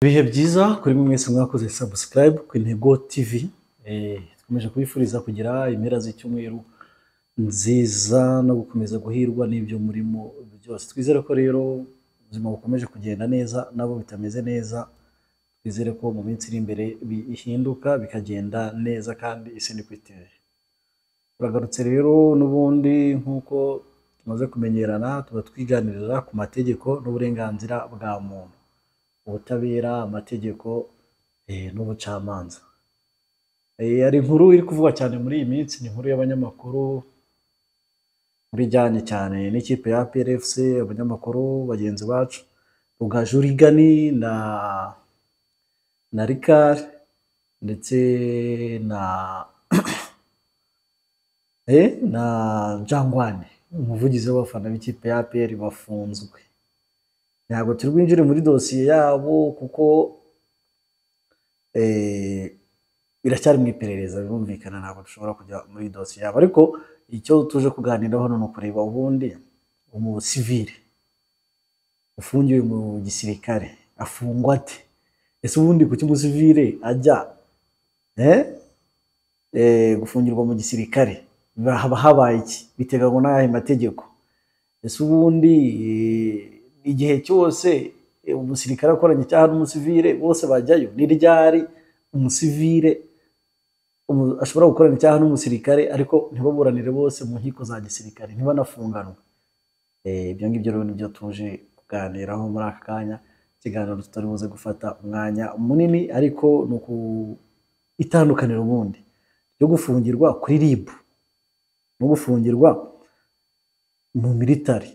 Ibihe byiza kuri mwe mwese mwakoze subscribe ku Intego TV. Tukomeje kubifuriza kugira impera z'icyumweru nziza no gukomeza guhirwa n'ibyo murimo byose. Twizere ko rero ubuzima bukomeje kugenda neza nabo bitameze neza. Twizere ko mu minsi iri imbere bihinduka bikagenda neza kandi isi ni kwiteye. Turagarutse rero n'ubundi nkuko tumaze kumenyerana tuba twiganirira ku mategeko n'uburenganzira bwa muntu. Ubutabera, amategeko n'ubucamanza. Ari inkuru iri kuvugwa cyane muri iyi minsi, ni inkuru y'abanyamakuru bijyanye cyane n'ikipe ya APR FC. Abanyamakuru bagenzi bacu Rugaju Rigani na Ricard ndetse na Jangwane, umuvugizi w'abafana b'ikipe ya APR bafunzwe. Ntabwo turi bwinjire muri dosiye yabo kuko biracyari mu iperereza, birumvikana ntabwo dushobora kujya muri dosiye yabo, ariko icyo tuje kuganiraho ni ukureba ubundi umusivile ufungiwe mu gisirikare afungwa ate. Ese ubundi kuki umusivile ajya gufungirwa mu gisirikare? Haba habaye iki? Biteganywa n'ayahe mategeko? Ese ubundi igihe cyose umusirikare akoranye icyaha n'umusivile bose bajyayo? Ni ryari umusivile ashobora gukorana icyaha n'umusirikare ariko ntibaburanire bose mu nkiko za gisirikare, ntibanafunganwe? Ibyo ngibyo rero nibyo tuje kuganiraho muri aka kanya. Ikiganiro tutari buze gufata umwanya munini, ariko ni uku itandukaniro ubundi ryo gufungirwa kuri RIB no gufungirwa mu militari.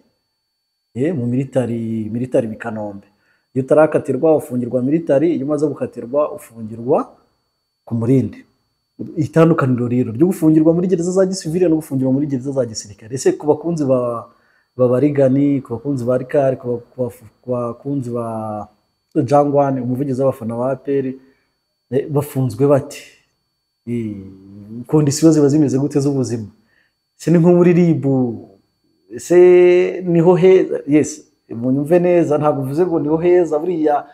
Mu militari bikanombe, iyo utarakatirwa ufungirwa militari, iyo umaze gukatirwa ufungirwa ku murindi. Itandukaniro rero ryo gufungirwa muri gereza za gisivile no gufungirwa muri gereza za gisirikare. Ese ku bakunzi ba Rigani, ku bakunzi ba Ricard, ku bakunzi ba Jangwane, umuvugizi w'abafana ba APR, bafunzwe bate? Kondisiyo ziba zimeze gute z'ubuzima? Ese ni nko muri RIB? Ese niho heza? Yes, munyumve neza, ntabwo uvuze ngo niho heza. Buriya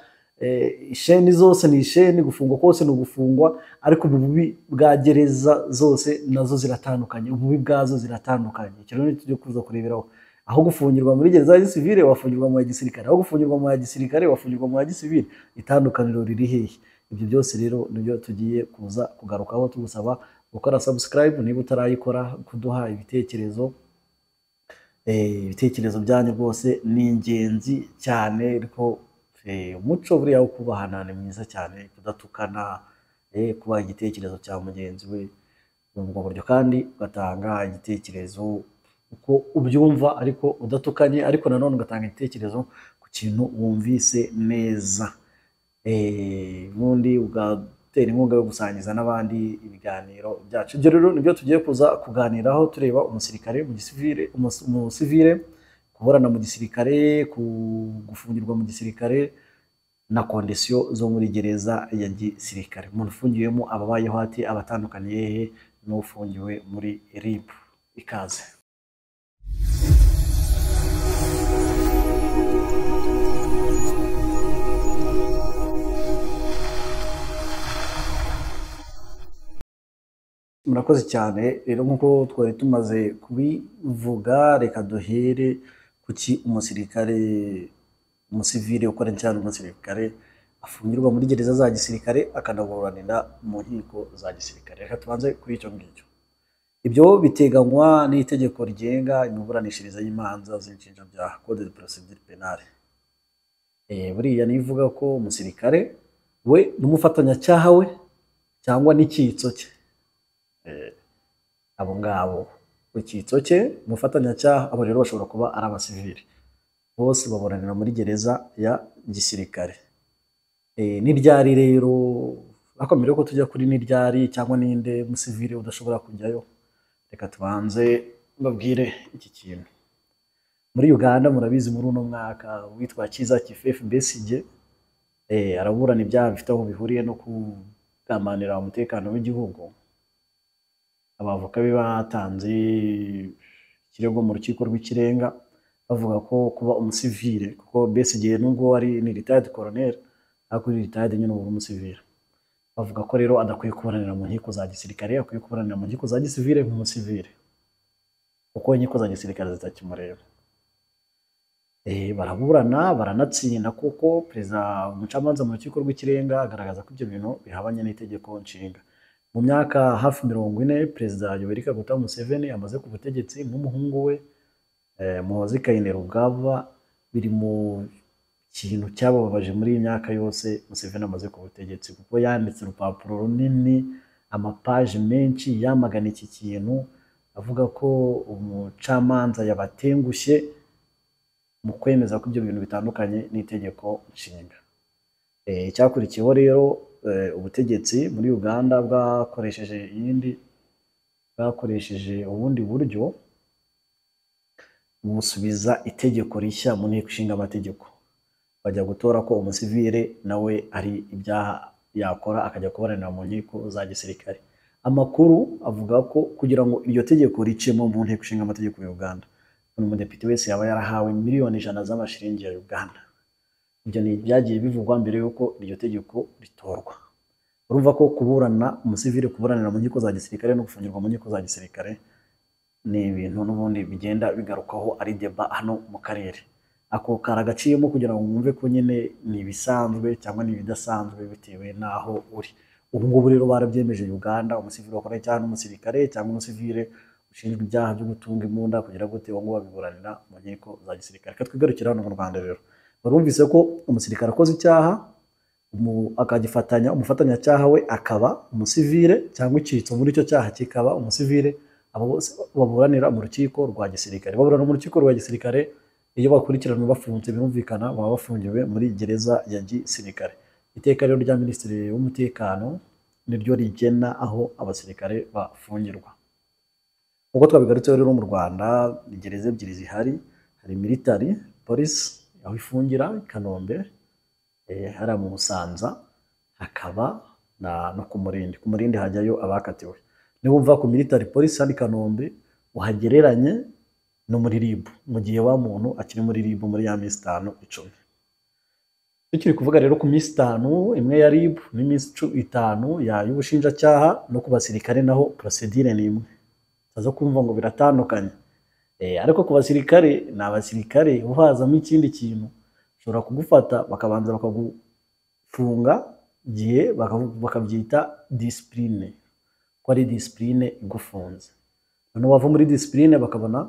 isheni zose ni isheni, gufungwa kose ni ugufungwa, ariko ububi bwa gereza zose nazo ziratandukanye, ububi bwazo ziratandukanye. Icyo rero tujye kuza kureberaho. Aho gufungirwa muri gereza ya gisivile wafungirwa mu ya gisirikare, aho gufungirwa mu ya gisirikare wafungirwa mu ya gisivile, itandukaniro riri hehe? Ibyo byose rero nibyo tugiye kuza kugarukaho, tugusaba gukora subscribe niba utarayikora, kuduha ibitekerezo. Ibitekerezo byanyu rwose ni ingenzi cyane, ariko umuco buriya wo kubahana ni mwiza cyane, kudatukana, kubaha igitekerezo cya mugenzi we mu buryo, kandi ugatanga igitekerezo uko ubyumva ariko udatukanye, ariko nanone ugatanga igitekerezo ku kintu wumvise neza. Ubundi ugatera inkunga yo gusangiza n'abandi ibiganiro byacu. Ibyo rero nibyo tugiye kuza kuganiraho, tureba umusirikare mu gisivile, umusivile kuburana mu gisirikare, gufungirwa mu gisirikare na kondisiyo zo muri gereza ya gisirikare. Umuntu ufungiwemo ababayeho ati, abatandukaniye hehe n'ufungiwe muri RIB? Ikaze. Murakoze cyane rero, nkuko twari tumaze kubivuga, reka duhere kuki umusivile ukora cyane umusirikare afungirwa muri gereza za gisirikare akanaburanira mu nkiko za gisirikare. Reka tubanze kuri icyo ngicyo. Ibyo biteganywa n'itegeko rigenga imiburanishirize y'imanza z'inshinjabyaha, Code de procédure pénale. Buriya nivuga ko umusirikare we n'umufatanyacyaha we cyangwa n'icyitso cye, abo ngabo icyitso cye, umufatanyacyaha, abo rero bashobora kuba ari abasivile, bose baburanira muri gereza ya gisirikare. N'iryari rero, akomere ko tujya kuri n'iryari cyangwa ninde musivile udashobora kujyayo, reka tubanze babwire iki kintu. Muri Uganda murabizi, muri uno mwaka witwa Kiza Kifefe Besigye araburana ibyaha bifite aho bihuriye no kugambanira umutekano w'igihugu. Abavoka be batanze ikirego mu rukiko rw'ikirenga bavuga ko kuba umusivile, kuko Besigye nubwo ari ni retired colonel, ariko uri retired nyine uba uri umusivile. Bavuga ko rero adakwiye kuburanira mu nkiko za gisirikare, akwiye kuburanira mu nkiko za gisivile nk'umusivile, kuko inkiko za gisirikare zitakimureba. Baraburana baranatsinda, kuko perezida umucamanza mu rukiko rw'ikirenga agaragaza ko ibyo bintu bihabanye n'itegeko nshinga. Mu myaka hafi 40 perezida Yoweri Kaguta Museveni amaze ku butegetsi n'umuhungu we Muhoozi Kainerugaba, biri mu kintu cyababaje muri iyi myaka yose Museveni amaze ku butegetsi, kuko yanditse urupapuro runini, amapaje menshi yamagana iki kintu, avuga ko umucamanza yabatengushye mu kwemeza ko ibyo bintu bitandukanye n'itegeko nshinga. Icyakurikiyeho rero ubutegetsi muri Uganda bwakoresheje ubundi buryo busubiza itegeko rishya mu nteko ishinga amategeko, bajya gutora ko umusivile nawe ari ibyaha yakora akajya kuburanira mu nkiko za gisirikare. Amakuru avuga ko kugira ngo iryo tegeko ricemo mu nteko ishinga amategeko ya Uganda, umudepite wese yaba yarahawe miliyoni 100 z'amashiringi ya Uganda. Ibyo ni byagiye bivugwa mbere yuko iryo tegeko ritorwa. Urumva ko kuburana umusivile kuburanira mu nkiko za gisirikare no gufungirwa mu nkiko za gisirikare ni ibintu n'ubundi bigenda bigarukaho ari deba hano mu karere. Ako karagaciyemo kugira ngo mwumve ko nyine ni bisanzwe cyangwa ni bidasanzwe bitewe naho uri. Ubu ngubu rero barabyemeje Uganda, umusivile wakora cyane umusirikare cyangwa umusivile ushinzwe ibyaha byo gutunga imbunda kugira gute ngo babiburanira mu nkiko za gisirikare. Katwigarukira hano mu Rwanda rero barumvise ko umusirikare akoze icyaha akagifatanya umufatanyacyaha we akaba umusivile, cyangwa icitso muri icyo cyaha kikaba umusivile, abo bose baburanira mu rukiko rwa gisirikare. Baburana mu rukiko rwa gisirikare iyo bakurikiranwe bafunze, birumvikana baba bafungiwe muri gereza ya gisirikare. Iteka rero rya Minisitiri w'Umutekano niryo rigena aho abasirikare bafungirwa. Uko twabigarutse rero mu Rwanda, gereza ebyiri zihari, hari military police aho ifungira i Kanombe, hari mu Busanza, hakaba no ku Murindi. Ku Murindi hajyayo abakatiwe. Niba umva ku military police handi Kanombe uhagereranye no muri RIB, mu gihe wa muntu akiri muri RIB muri ya minsi 5-10. Tukiri kuvuga rero ku minsi 5 imwe ya RIB n'iminsi 5 y'ubushinjacyaha, no ku basirikare naho procedure ni imwe. Tazo kumva ngo biratandukanye. Ariko ku basirikare n'abasirikare uhazamo ikindi kintu, ushobora kugufata bakabanza bakagufunga gihe bakabyita discipline, ko ari discipline igufunze. None wava muri discipline bakabona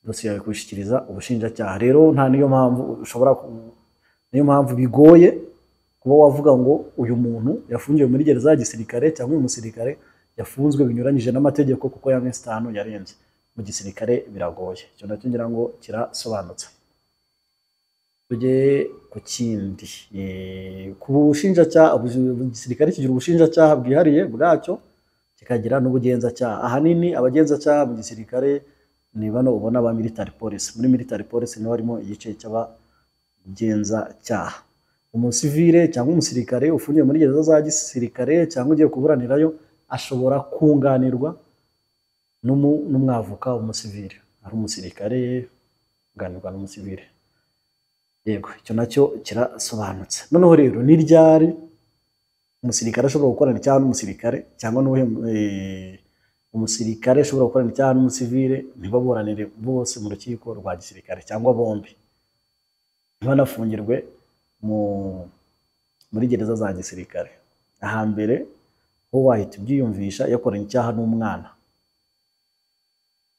dosiye yawe kwishyikiriza ubushinjacyaha. Rero nta niyo mpamvu bigoye kuba wavuga ngo uyu muntu yafungiwe muri gereza ya gisirikare cyangwa uyu musirikare yafunzwe binyuranyije n'amategeko kuko ya minsi 5 yarenze. Mu gisirikare biragoye. Icyo nacyo ngira ngo kirasobanutse. Tujye ku kindi. Ku bushinjacyaha, igisirikare kigira ubushinjacyaha bwihariye bwacyo, kikagira n'ubugenzacyaha. Ahanini abagenzacyaha mu gisirikare ni bano ubona ba military police. Muri military police niho harimo igice cy'abagenzacyaha. Umusivile cyangwa umusirikare ufungiye muri gereza za gisirikare cyangwa ugiye kuburanirayo ashobora kunganirwa n'umwavoka w'umusivile. Ari umusirikare kunganirwa n'umusivile. Yego, icyo nacyo kirasobanutse. Noneho rero ni ryari umusirikare ashobora gukorana icyaha n'umusirikare, cyangwa umusirikare ashobora gukorana icyaha n'umusivile ntibaburanire bose mu rukiko rwa gisirikare, cyangwa bombi ntibanafungirwe muri gereza za gisirikare. Ahambere ho wahita ubyiyumvisha yakoranye icyaha n'umwana,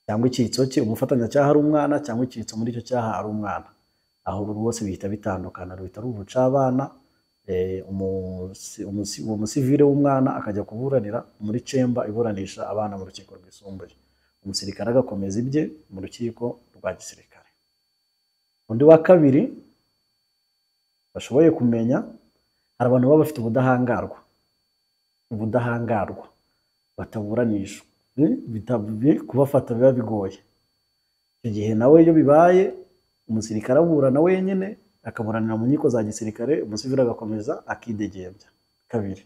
cyangwa icyitso cye umufatanyacyaha ari umwana, cyangwa icyitso muri icyo cyaha ari umwana. Aho bose bihita bitandukana, ruhita rubuca abana. Umusivile w'umwana akajya kuburanira muri cemba iburanisha abana mu rukiko rwisumbuye, umusirikare agakomeza ibye mu rukiko rwa gisirikare. Undi wa kabiri bashoboye kumenya, hari abantu baba bafite ubudahangarwa bataburanishwa, kubafata biba bigoye. Icyo gihe nawe iyo bibaye umusirikare aburana wenyine akaburanira mu nkiko za gisirikare, umusivile agakomeza akidegembya. Kabiri.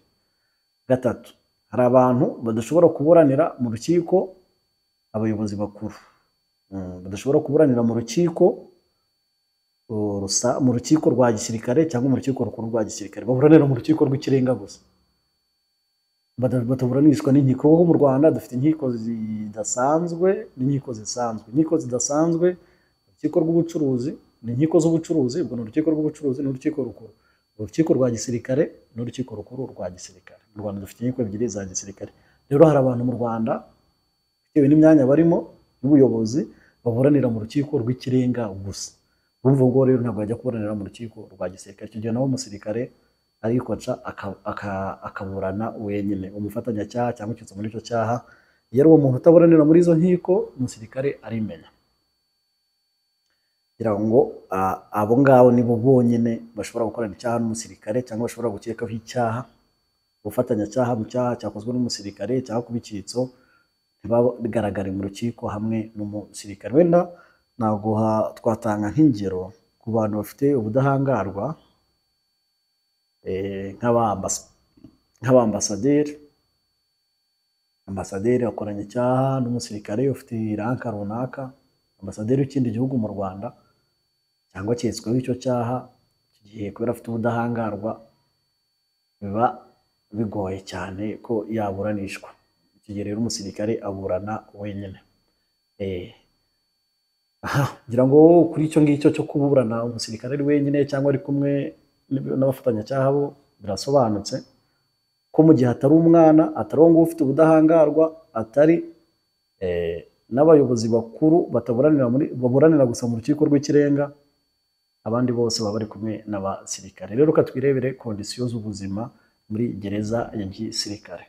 Gatatu, hari abantu badashobora kuburanira mu rukiko, abayobozi bakuru badashobora kuburanira mu rukiko mu rukiko rwa gisirikare cyangwa mu rukiko rukuru rwa gisirikare, baburanira mu rukiko rw'ikirenga gusa, bataburanishwa n'inkiko. Kuko mu Rwanda dufite inkiko zidasanzwe n'inkiko zisanzwe. Inkiko zidasanzwe, urukiko rw'ubucuruzi n'inkiko z'ubucuruzi, ubwo ni urukiko rw'ubucuruzi n'urukiko rukuru, urukiko rwa gisirikare n'urukiko rukuru rwa gisirikare. Mu Rwanda dufite inkiko ebyiri za gisirikare. Rero hari abantu mu Rwanda bitewe n'imyanya barimo n'ubuyobozi baburanira mu rukiko rw'ikirenga gusa. Urumva ngo rero ntabwo yajya kuburanira mu rukiko rwa gisirikare. Icyo gihe nawe umusirikare arikoca akaburana wenyine, umufatanyacyaha cyangwa ucyitse muri icyo cyaha. Iyo ari uwo muntu utaburanira muri izo nkiko, umusirikare arimenya. Kugira ngo abo ngabo nibo bonyine bashobora gukorana icyaha n'umusirikare, cyangwa bashobora gukekaho icyaha, ubufatanyacyaha mu cyaha cyakozwe n'umusirikare cyangwa kuba icyitso, ntibagaragare mu rukiko hamwe n'umusirikare. Wenda ntabwo twatanga nk'ingero ku bantu bafite ubudahangarwa nk'abambasaderi. Ambasaderi akoranye icyaha n'umusirikare ufite iranka runaka, ambasaderi w'ikindi gihugu mu Rwanda, cyangwa cyetsweho icyo cyaha, iki gihe kubera afite ubudahangarwa biba bigoye cyane ko yaburanishwa. Iki gihe rero umusirikare aburana wenyine. Ngira ngo kuri icyo ngicyo cyo kuburana umusirikare ari wenyine cyangwa ari kumwe n'abafatanyacyaha bo birasobanutse ko mu gihe atari umwana, atari uwo nguwo ufite ubudahangarwa, atari n'abayobozi bakuru baburanira gusa mu rukiko rw'ikirenga, abandi bose baba bari kumwe n'abasirikare. Rero katwirebere kondisiyo z'ubuzima muri gereza ya gisirikare.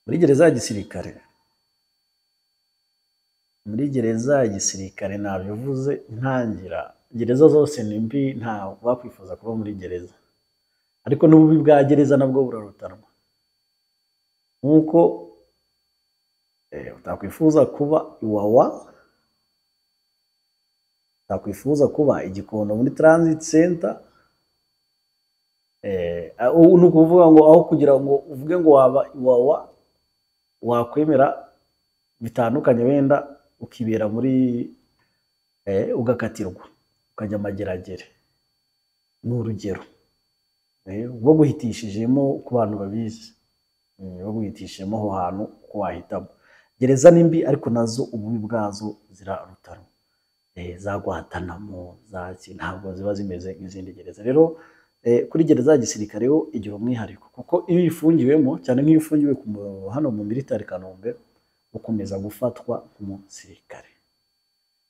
Muri gereza ya gisirikare nabivuze ntangira, gereza zose ni mbi, nta wakwifuza kuba muri gereza, ariko n'ububi bwa gereza nabwo burarutanwa. Nk'uko utakwifuza kuba Iwawa, utakwifuza kuba Igikondo muri transit center, ni ukuvuga ngo aho kugira ngo uvuge ngo waba Iwawa, wakwemera bitandukanye, wenda ukibera muri ugakatirwa ukajya Mageragere. Ni urugero rwo guhitishijemo ku bantu babizi, rwo guhitishijemo aho hantu ko wahitamo. Gereza ni mbi, ariko nazo ububi bwazo zirarutanwa. Zagwatanamo ntabwo ziba zimeze nk'izindi gereza. Rero kuri gereza ya gisirikare yo igira umwihariko, kuko iyo ifungiwemo, cyane nk'iyo ufungiwe hano mu militari Kanombe, ukomeza gufatwa nk'umusirikare.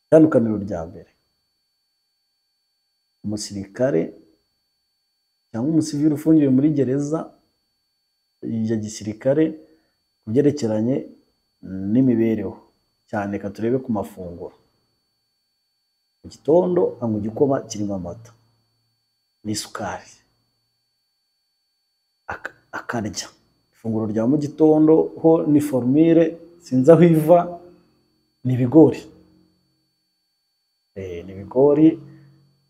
Itandukaniro rya mbere, umusirikare cyangwa umusivili ufungiwe muri gereza ya gisirikare ku byerekeranye n'imibereho, cyane ka turebe ku mafunguro. Mu gitondo anywa igikoma kirimo amata n'isukari, akarya ifunguro rya mu gitondo ho ni formule, sinzi aho iva, ni ibigori,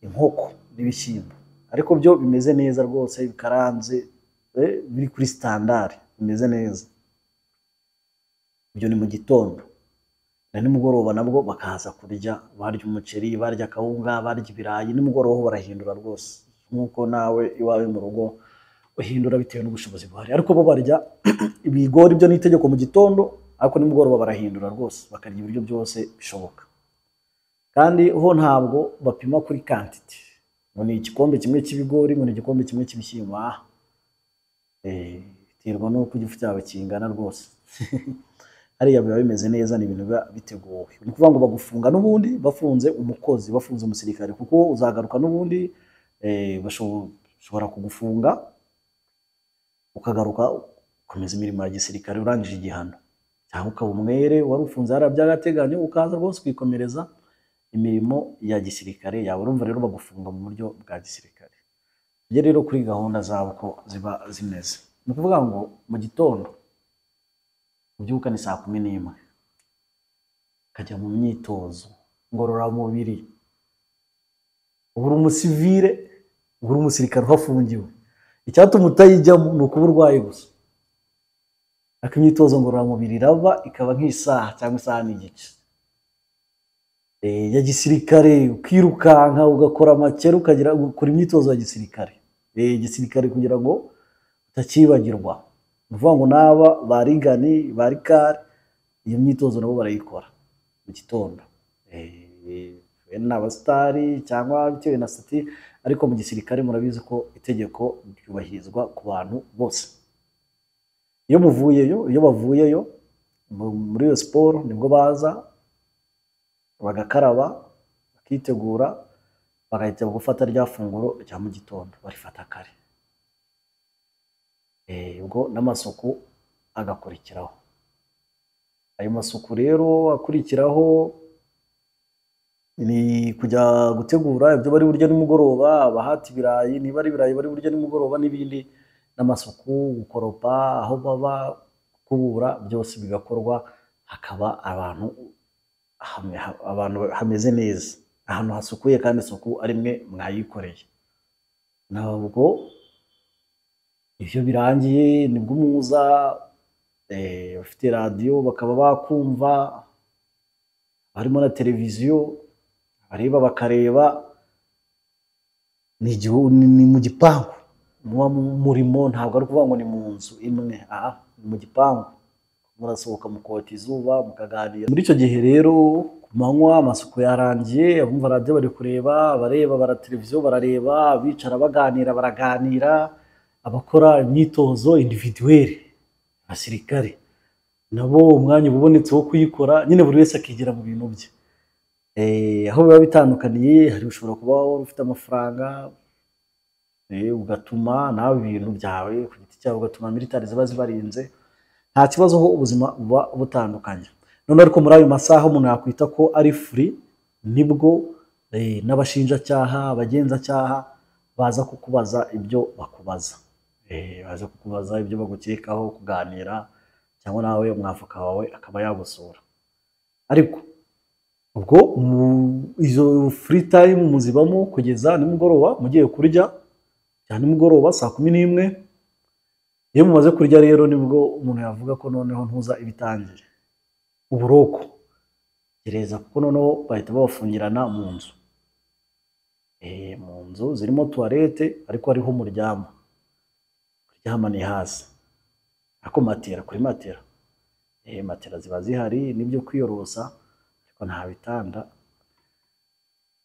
inkoko n'ibishyimbo, ariko byo bimeze neza rwose, bikaranze, biri kuri standard, bimeze neza. Ibyo ni mu gitondo. Na nimugoroba nabwo bakaza kurya, barya umuceri, barya akawunga, barya ibirayi. Nimugoroba barahindura rwose, nk'uko nawe iwawe mu rugo uhindura bitewe n'ubushobozi buhari. Ariko bo barya ibigori, byo n'itegeko mu gitondo, ariko nimugoroba barahindura rwose, bakarya ibiryo byose bishoboka. Kandi ho ntabwo bapima kuri quantity, ngo ni igikombe kimwe cy'ibigori, ngo ni igikombe kimwe cy'ibishyimbo. Biterwa n'uko igifu cyawe kingana rwose. Hariya biba bimeze neza, ni ibintu biba biteguwe. Ni ukuvuga ngo bagufunga n'ubundi bafunze umukozi, bafunze umusirikare, kuko uzagaruka n'ubundi bashobora kugufunga ukagaruka ukomeza imirimo ya gisirikare urangije igihano, cyangwa ukaba umwere wari ufunze hariya by'agateganyo, ukaza rwose kwikomereza imirimo ya gisirikare yawe. Urumva rero bagufunga mu buryo bwa gisirikare. Tujye rero kuri gahunda zabo ko ziba zimeze. Ni ukuvuga ngo mu gitondo ubyuka ni 11:00, ukajya mu myitozo ngororamubiri. Uri umusivile, uri umusirikare uhafungiwe, icyatuma utayijyamo ni ukuba urwaye gusa. Ariko imyitozo ngororamubiri iraba ikaba nk'isaha cyangwa isaha n'igice. ya gisirikare, ukirukanka ugakora amakere ukagira gukora imyitozo ya gisirikare. Gisirikare kugira ngo utakibagirwa. Ni ukuvuga ngo n'aba barigani barikari iyo myitozo nabo barayikora mu gitondo. Ni abasitari cyangwa bitewe na sitati, ariko mu gisirikare murabizi ko itegeko ryubahirizwa ku bantu bose. Iyo bavuyeyo muri iyo siporo nibwo baza bagakaraba bakitegura bagahita gufata rya funguro rya mu gitondo barifata kare. Ubwo n'amasuku agakurikiraho. Ayo masuku rero akurikiraho ni kujya gutegura ibyo bari burya nimugoroba, abahati ibirayi, niba ari ibirayi bari burya nimugoroba n'ibindi, n'amasuku, gukoropa aho baba, kubura, byose bigakorwa, hakaba abantu hameze neza, ahantu hasukuye kandi isuku ari mwe mwayikoreye. Ntabwo ibyo birangiye nibwo muza bafite radiyo bakaba bakumva, harimo na televiziyo bareba bakareba. Ni mu gipangu muba murimo, ntabwo ari ukuvuga ngo ni mu nzu imwe, ni mu gipangu murasohoka mukota izuba mukaganira. Muri icyo gihe rero ku manywa amasuku yarangiye, abumva radiyo bari kureba, abareba televiziyo barareba, abicara baganira baraganira, abakora imyitozo individuelle abasirikare nabo umwanya ubonetse wo kuyikora, nyine buri wese akigira mu bintu bye. Aho biba bitandukaniye, hari ushobora kuba wari ufite amafaranga ugatuma nawe ibintu byawe ku giti cyawe, ugatuma militari ziba zibarinze, nta kibazo, ho ubuzima buba butandukanye. None ariko muri ayo masaha umuntu yakwita ko ari free, nibwo n'abashinjacyaha abagenzacyaha baza kukubaza ibyo bakubaza. Baza kukubaza ibyo bagukekaho, kuganira, cyangwa nawe umwavoka wawe akaba yagusura. Ariko ubwo izo free time muzibamo kugeza nimugoroba mugiye kurya, cyane nimugoroba saa 11. Iyo mumaze kurya rero nibwo umuntu yavuga ko noneho ntuza ibitangire uburoko gereza, kuko noneho bahita babafungirana mu nzu. Mu nzu zirimo toilette, ariko ariho muryama, kuryama ni hasi, ako matera kuri matera. Matera ziba zihari n'ibyo kwiyorosa, ariko nta bitanda.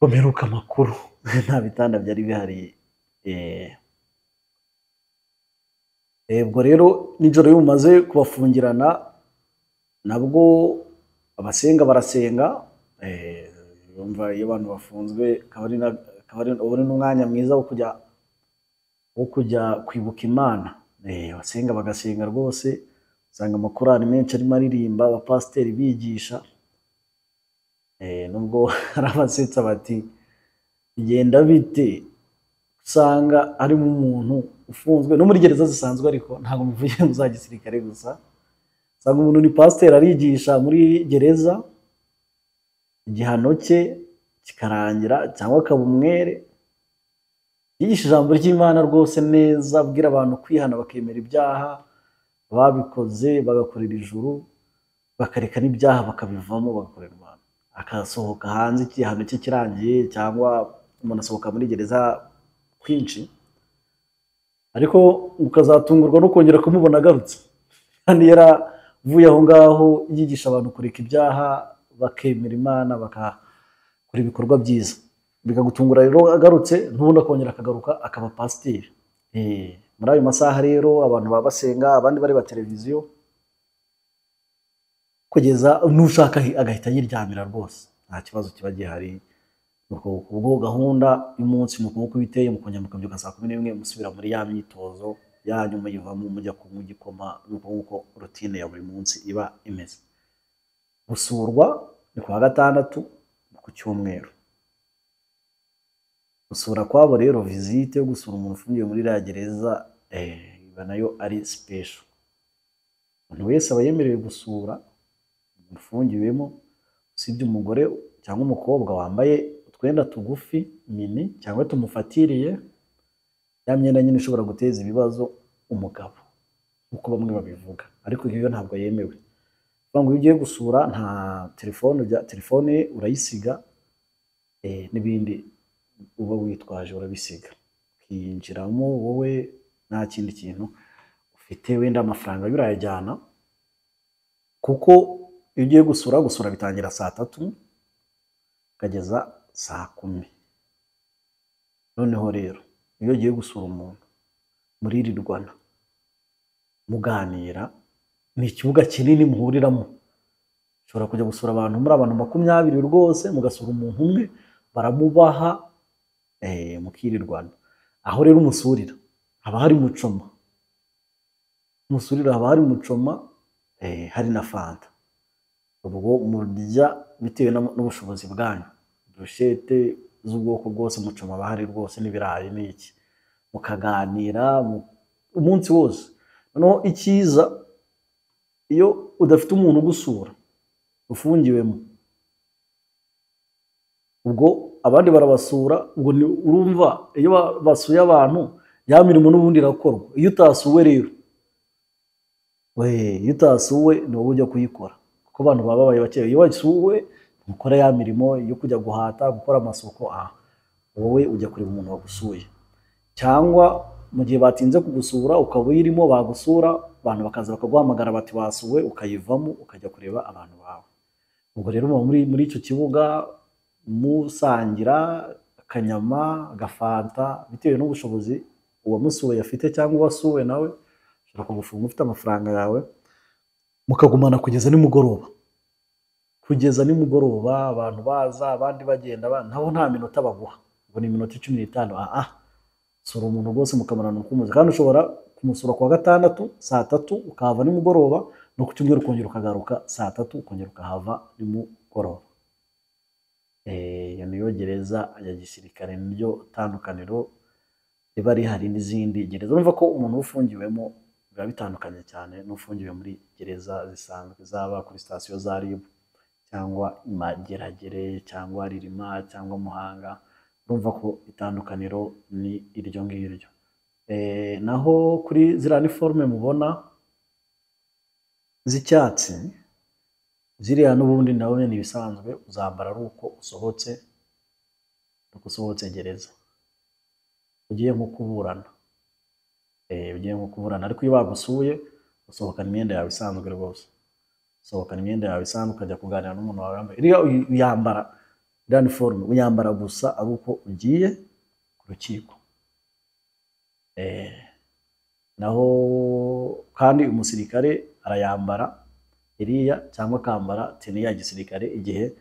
Bameruka makuru nta bitanda byari bihari. Ubwo rero nijoro iyo umaze kubafungirana, nabwo abasenga barasenga. Yumva iyo abantu bafunzwe akaba ari n'umwanya mwiza wo kujya kwibuka Imana. Abasenga bagasenga rwose, usanga amakorali menshi arimo aririmba, abapasiteri bigisha. Nubwo hari abasetsa bati bigenda bite, usanga harimo umuntu ufunzwe no muri gereza zisanzwe, ariko ntabwo muvuye mu za gisirikare gusa. Usanga umuntu ni pasiteri arigisha muri gereza, igihano cye kikarangira cyangwa akaba umwere, yigisha ijambo ry'Imana rwose neza, abwira abantu kwihana bakemera ibyaha babikoze, bagakorera ijuru, bakareka n'ibyaha bakabivamo bagakorera Imana, akasohoka hanze igihano cye kirangiye. Cyangwa umuntu asohoka muri gereza kwinshi, ariko ukazatungurwa no kongera kumubona agarutse, kandi yaravuye aho ngaho yigisha abantu kureka ibyaha bakemera Imana bakakora ibikorwa byiza. Bikagutungura rero agarutse, ntubundi akongera akagaruka akaba pasiteri. Muri ayo masaha rero abantu baba basenga, abandi bareba televiziyo, kugeza n'ushaka agahita yiryamira rwose, nta kibazo kiba gihari. Ubwo gahunda y'umunsi ni uko biteye, mukongera mukabyuka saa 11 musubira muri ya myitozo yanyu, muyivamo mujya kunywa igikoma. Nuko rutine ya buri munsi iba imeze. Gusurwa ni ku wa gatandatu ku cyumweru. Gusura kwabo rero, visite yo gusura umuntu ufungiye muri ya gereza, iba nayo ari special. Umuntu wese aba yemerewe gusura umuntu ufungiwemo, usibye umugore cyangwa umukobwa wambaye utwenda tugufi mini cyangwa tumufatiriye, ya myenda nyine ishobora guteza ibibazo umugabo, uko bamwe babivuga, ariko iyo ntabwo yemewe. ngo iyo ugiye gusura nta telefone urayisiga, n'ibindi uba witwaje urabisiga, ukinjiramo wowe nta kindi kintu ufite, wenda amafaranga y'urayajyana, kuko iyo ugiye gusura bitangira saa 3 ukageza saa 10. Noneho rero iyo ugiye gusura umuntu muririrwana muganira, ni ikibuga kinini muhuriramo, ushobora kujya gusura abantu muri abantu 20 rwose, mugasura umuntu umwe, baramubaha, mukirirwana. Aho rero umusurira haba hari mucoma, hari na fanta, ubwo murya bitewe n'ubushobozi bwanyu, brochette z'ubwoko bwose, mucoma bahari rwose, n'ibirayi n'iki, mukaganira umunsi wose. Noneho ikiza, iyo udafite umuntu ugusura ufungiwemo, ubwo abandi barabasura, ubwo urumva iyo basuye abantu ya mirimo n'ubundi irakorwa. Iyo utasuwe rero, iyo utasuwe ni wowe ujya kuyikora, kuko abantu baba babaye bake. Iyo wasuwe mukora ya mirimo yo kujya guhata, gukora amasoko, wowe ujya kureba umuntu wagusuye. Cyangwa mu gihe batinze kugusura ukaba uyirimo, bagusura abantu bakaza bakaguhamagara bati wasuwe, ukayivamo ukajya kureba abantu bawe. Ubwo rero muri icyo kibuga musangira akanyama, agafanta, bitewe n'ubushobozi uwamusuye afite cyangwa uwasuwe nawe. Ushobora kugufunga ufite amafaranga yawe, mukagumana kugeza nimugoroba. Abantu baza, abandi bagenda, nabo nta minota baguha, ngo ni iminota 15. Sura umuntu rwose mukamarana ukumuze, kandi ushobora kumusura kuwa gatandatu saa 3 ukahava nimugoroba, no ku cyumweru ukongera ukagaruka saa 3 ukongera ukahava nimugoroba. Iyo niyo gereza ya gisirikare, niryo tandukaniro riba rihari n'izindi gereza. Urumva ko umuntu ufungiwemo biba bitandukanye cyane n'ufungiwe muri gereza zisanzwe, zaba kuri sitasiyo za RIB cyangwa Mageragere cyangwa Ririma cyangwa Muhanga. Urumva ko itandukaniro ni iryo ngiryo. Naho kuri ziriya uniforme mubona z'icyatsi, ziriya n'ubundi nawe ni ibisanzwe uzambara ari uko usohotse gereza, ugiye nko kuburana. Ariko iyo bagusuye usohokana imyenda yawe isanzwe rwose, ukajya kuganira n'umuntu wawe wambaye. Uyambara uniforme, uyambara gusa ari uko ugiye ku rukiko. Naho kandi umusirikare arayambara iriya cyangwa akambara teni ya gisirikare igihe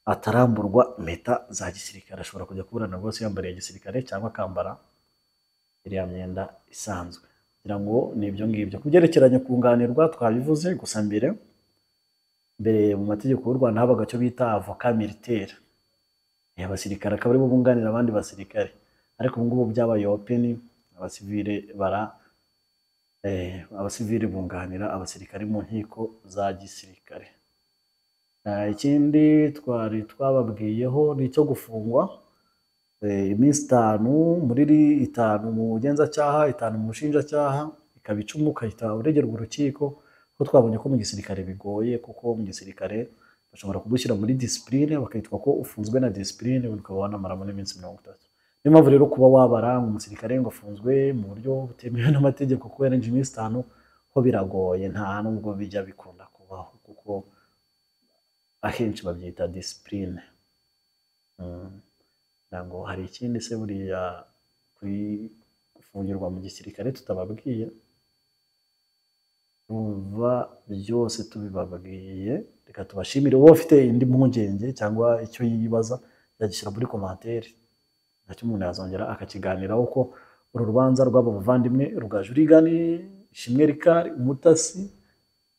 ataramburwa impeta za gisirikare. Ashobora kujya kuburana rwose yambariye gisirikare cyangwa akambara iriya myenda isanzwe. Kugira ngo ni ibyo ngibyo. Kubyerekeranye kunganirwa twabivuze, gusa mbere mu mategeko y'u Rwanda habaga cyo bita avocat militaire. Abasirikare akaba aribo bunganira abandi basirikare, ariko ubu ngubu byabaye open, abasivile bunganira abasirikare mu nkiko za gisirikare. Ikindi twababwiyeho ni icyo gufungwa iminsi 5, muri 5 mu bugenzacyaha, 5 mu bushinjacyaha, ikaba 10 ukahita uregerwa urukiko. Ko twabonye ko mu gisirikare bigoye, kuko mu gisirikare bashobora kugushyira muri discipline bakitwa ko ufunzwe na discipline, ukaba wanamaramo n'iminsi 30. Niyo mpamvu rero kuba wabara umusirikare ngo afunzwe mu buryo butemewe n'amategeko kubera iminsi 5 ho biragoye, nta nubwo bijya bikunda kubaho, kuko ahenshi babyita discipline. Ngo hari ikindi se buriya gufungirwa mu gisirikare tutababwiye? Umva byose tubibabwiye. Reka tubashimire. Wowe ufite indi mpungenge cyangwa icyo yibaza yagishyira muri commentaire, nacyo umuntu yazongera akakiganiraho. Uko uru rubanza rw'aba bavandimwe Rugajurigani, Ishimwe Rikari, Umutasi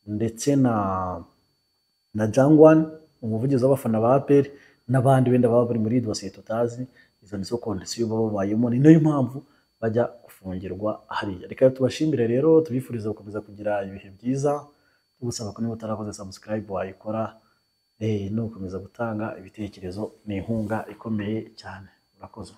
ndetse na Jangwan, umuvugizi w'abafana ba APR, n'abandi benda baba bari muri dosiye tutazi, izo nizo kondisiyo baba babayemo, ni nayo mpamvu bajya gufungirwa hariya. Reka tubashimire rero, tubifuriza gukomeza kugira ibihe byiza, tugusaba ko niba utarakoze subscribe wayikora, no gukomeza gutanga ibitekerezo. Ni inkunga ikomeye cyane. Urakoze.